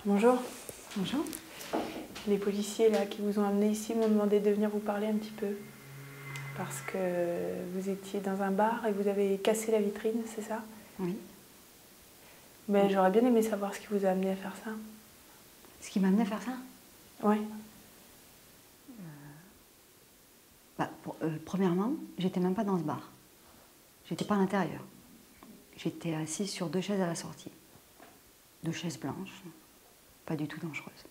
Bonjour. Bonjour. Les policiers là, qui vous ont amené ici m'ont demandé de venir vous parler un petit peu. Parce que vous étiez dans un bar et vous avez cassé la vitrine, c'est ça? Oui. Mais j'aurais bien aimé savoir ce qui vous a amené à faire ça. Ce qui m'a amené à faire ça? Ouais. Premièrement, j'étais même pas dans ce bar. J'étais pas à l'intérieur. J'étais assise sur 2 chaises à la sortie. 2 chaises blanches, pas du tout dangereuses.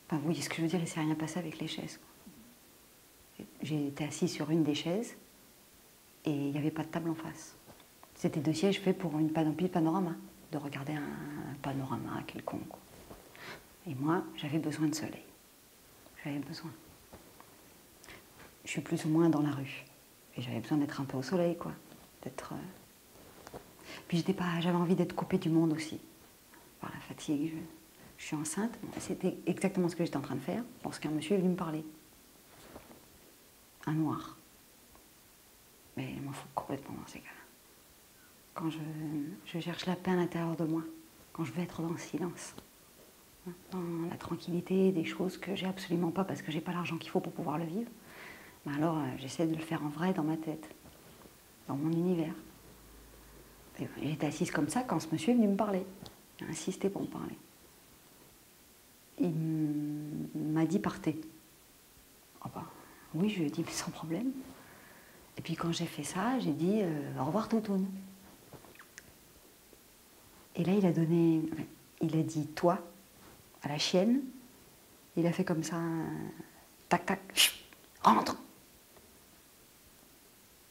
Enfin, vous voyez ce que je veux dire, il s'est rien passé avec les chaises. J'étais assise sur une des chaises et il n'y avait pas de table en face. C'était 2 sièges faits pour une panoplie de panorama, de regarder un panorama quelconque. Et moi, j'avais besoin de soleil. J'avais besoin. Je suis plus ou moins dans la rue. Et j'avais besoin d'être un peu au soleil, quoi. D'être... Puis j'avais envie d'être coupée du monde aussi. Par la fatigue. Je suis enceinte. C'était exactement ce que j'étais en train de faire lorsqu'un monsieur est venu me parler. Un noir. Mais il m'en fout complètement dans ces cas-là. Quand je cherche la paix à l'intérieur de moi. Quand je veux être dans le silence. Dans la tranquillité, des choses que j'ai absolument pas parce que j'ai pas l'argent qu'il faut pour pouvoir le vivre. Ben alors, j'essaie de le faire en vrai dans ma tête, dans mon univers. J'étais assise comme ça quand ce monsieur est venu me parler. Il a insisté pour me parler. Il m'a dit partez. Oh ben, oui, je lui ai dit mais sans problème. Et puis quand j'ai fait ça, j'ai dit au revoir Toutoune. Et là, il a dit toi à la chienne. Il a fait comme ça, tac tac, chut, rentre.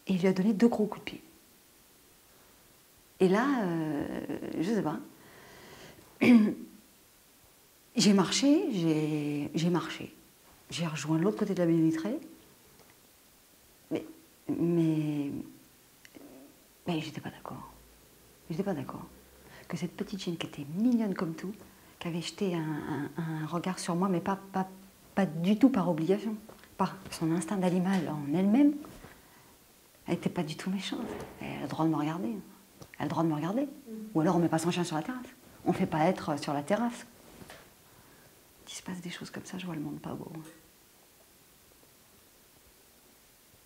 Et il lui a donné 2 gros coups de pied. Et là, je sais pas. J'ai marché, j'ai marché. J'ai rejoint l'autre côté de la baie vitrée. Mais j'étais pas d'accord. J'étais pas d'accord. Que cette petite chienne qui était mignonne comme tout, qui avait jeté un regard sur moi, mais pas du tout par obligation, par son instinct d'animal en elle-même, elle n'était pas du tout méchante. Elle a le droit de me regarder. Elle a le droit de me regarder. Ou alors on ne met pas son chien sur la terrasse. On ne fait pas être sur la terrasse. Il se passe des choses comme ça, je vois le monde pas beau.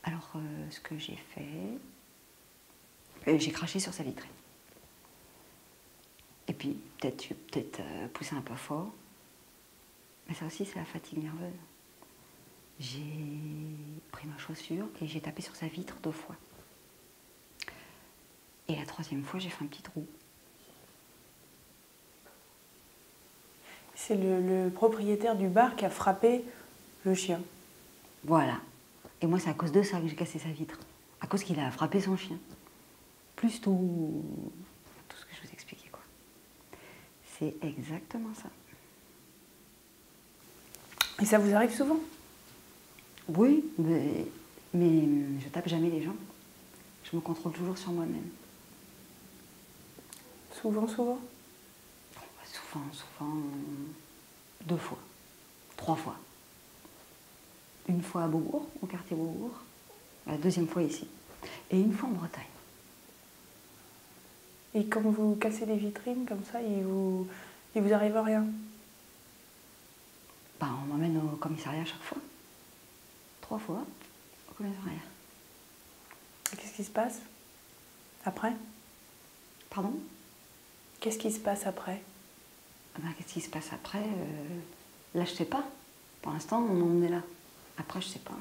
Alors, ce que j'ai fait, j'ai craché sur sa vitrine. Et puis, j'ai peut-être poussé un peu fort. Mais ça aussi, c'est la fatigue nerveuse. J'ai pris ma chaussure et j'ai tapé sur sa vitre 2 fois. Et la 3e fois, j'ai fait un petit trou. C'est le propriétaire du bar qui a frappé le chien. Voilà. Et moi, c'est à cause de ça que j'ai cassé sa vitre. À cause qu'il a frappé son chien. Plus tout ce que je vous expliquais, quoi. C'est exactement ça. Et ça vous arrive souvent? Oui, mais je tape jamais les gens. Je me contrôle toujours sur moi-même. Souvent? Souvent, 2 fois, 3 fois. Une fois à Beaubourg, au quartier Beaubourg. La 2e fois ici. Et une fois en Bretagne. Et quand vous cassez les vitrines comme ça, il vous arrive rien? Ben, on m'emmène au commissariat à chaque fois. 3 fois au commissariat. Et qu'est-ce qui se passe après? Pardon? Qu'est-ce qui se passe après? Ben, qu'est-ce qui se passe après? Là, je sais pas. Pour l'instant, on en est là. Après, je sais pas.